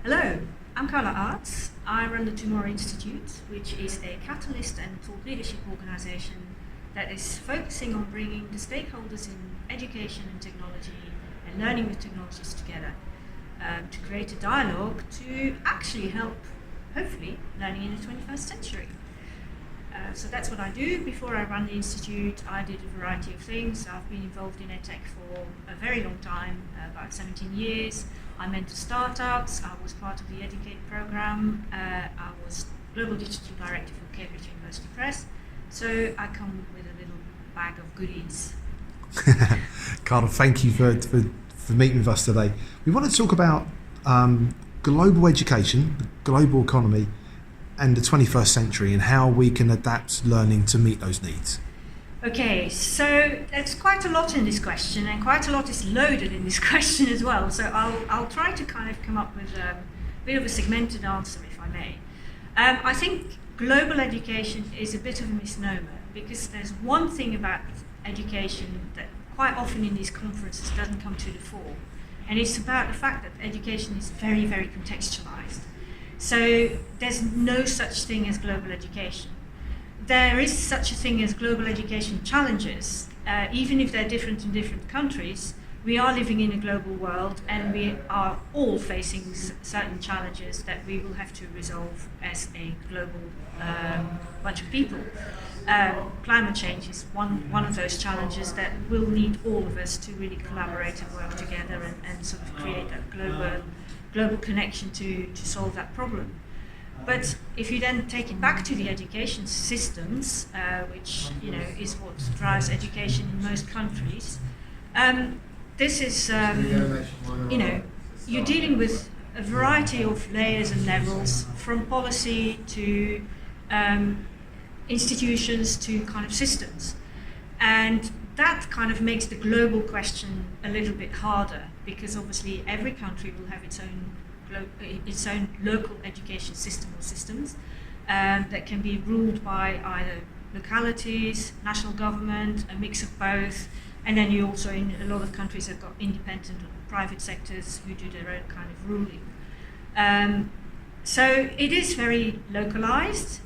Hello, I'm Carla Aerts. I run the tmrw Institute, which is a catalyst and thought leadership organization that is focusing on bringing the stakeholders in education and technology and learning with technologies together to create a dialogue to actually help, hopefully, learning in the 21st century. So that's what I do. Before I ran the Institute, I did a variety of things. I've been involved in EdTech for a very long time, about 17 years. I mentor startups. I was part of the EdTechX program. I was Global Digital Director for Cambridge University Press. So I come with a little bag of goodies. Carla, thank you for meeting with us today. We want to talk about global education, the global economy, and the 21st century, and how we can adapt learning to meet those needs. Okay, so there's quite a lot in this question, and quite a lot is loaded in this question as well. So I'll try to kind of come up with a bit of a segmented answer, if I may. I think global education is a bit of a misnomer, because there's one thing about education that quite often in these conferences doesn't come to the fore, and it's about the fact that education is very, very contextualized. So there's no such thing as global education. There is such a thing as global education challenges. Even if they're different in different countries, we are living in a global world, and we are all facing certain challenges that we will have to resolve as a global bunch of people. Climate change is one of those challenges that will need all of us to really collaborate and work together and sort of create that global connection to solve that problem. But if you then take it back to the education systems, which is what drives education in most countries, this is you're dealing with a variety of layers and levels, from policy to institutions to kind of systems, and that kind of makes the global question a little bit harder, because obviously every country will have its own local education system or systems that can be ruled by either localities, national government, a mix of both, and then you also, in a lot of countries, have got independent private sectors who do their own kind of ruling. So it is very localized.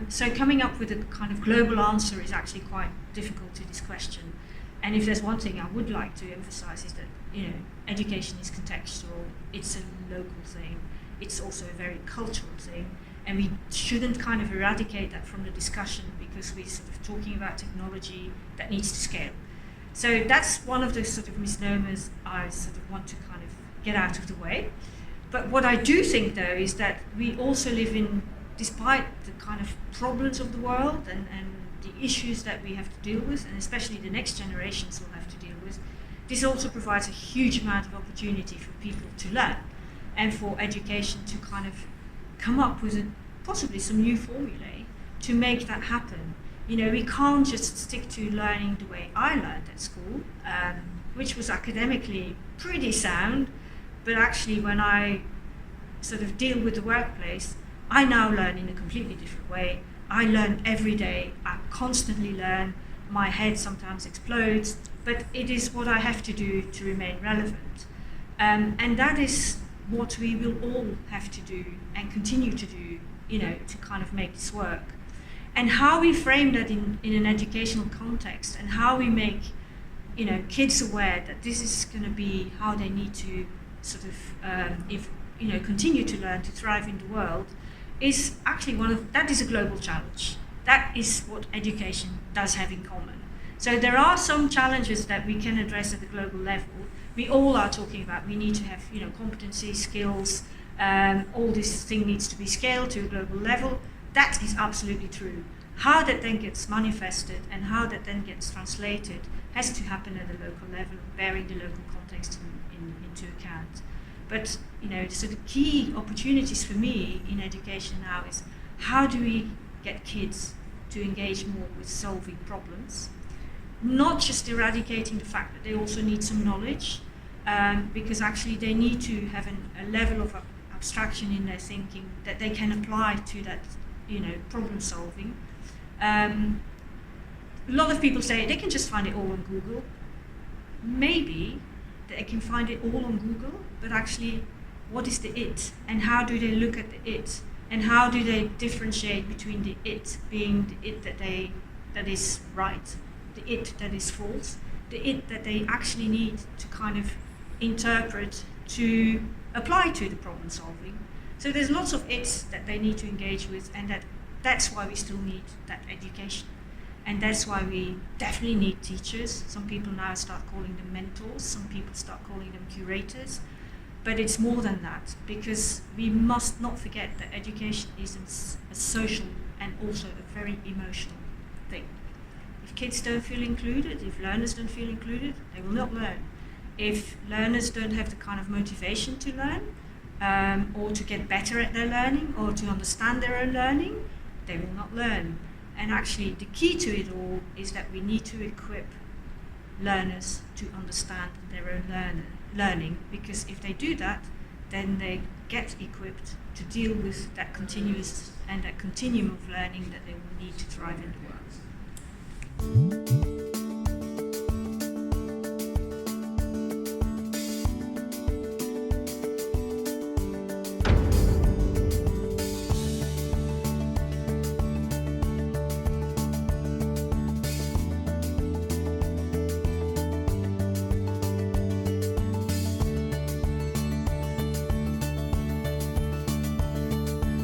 So coming up with a kind of global answer is actually quite difficult to this question. And if there's one thing I would like to emphasize is that education is contextual. It's a local thing. It's also a very cultural thing, and we shouldn't kind of eradicate that from the discussion because we're sort of talking about technology that needs to scale. So that's one of the sort of misnomers I sort of want to kind of get out of the way. But what I do think, though, is that we also live in, despite the kind of problems of the world and the issues that we have to deal with, and especially the next generations will have to deal with, this also provides a huge amount of opportunity for people to learn and for education to kind of come up with possibly some new formulae to make that happen. We can't just stick to learning the way I learned at school, which was academically pretty sound, but actually when I sort of deal with the workplace, I now learn in a completely different way. I learn every day. I constantly learn. My head sometimes explodes, but it is what I have to do to remain relevant. And that is what we will all have to do and continue to do, to kind of make this work. And how we frame that in an educational context, and how we make, kids aware that this is going to be how they need to sort of, continue to learn to thrive in the world, is actually that is a global challenge. That is what education does have in common. So there are some challenges that we can address at the global level. We all are talking about we need to have competency, skills, all this thing needs to be scaled to a global level. That is absolutely true. How that then gets manifested and how that then gets translated has to happen at a local level, bearing the local context into account. But so the key opportunities for me in education now is how do we get kids to engage more with solving problems, not just eradicating the fact that they also need some knowledge, because actually they need to have a level of abstraction in their thinking that they can apply to that problem solving. A lot of people say they can just find it all on Google. Maybe they can find it all on Google, but actually what is the it, and how do they look at the it, and how do they differentiate between the it being the it that is right, the it that is false, the it that they actually need to kind of interpret to apply to the problem solving. So there's lots of it's that they need to engage with, and that's why we still need that education. And that's why we definitely need teachers. Some people now start calling them mentors, some people start calling them curators. But it's more than that, because we must not forget that education is a social and also a very emotional thing. If kids don't feel included, if learners don't feel included, they will not learn. If learners don't have the kind of motivation to learn, or to get better at their learning, or to understand their own learning, they will not learn. And actually the key to it all is that we need to equip learners to understand their own learning, because if they do that, then they get equipped to deal with that continuous and that continuum of learning that they will need to thrive in the world.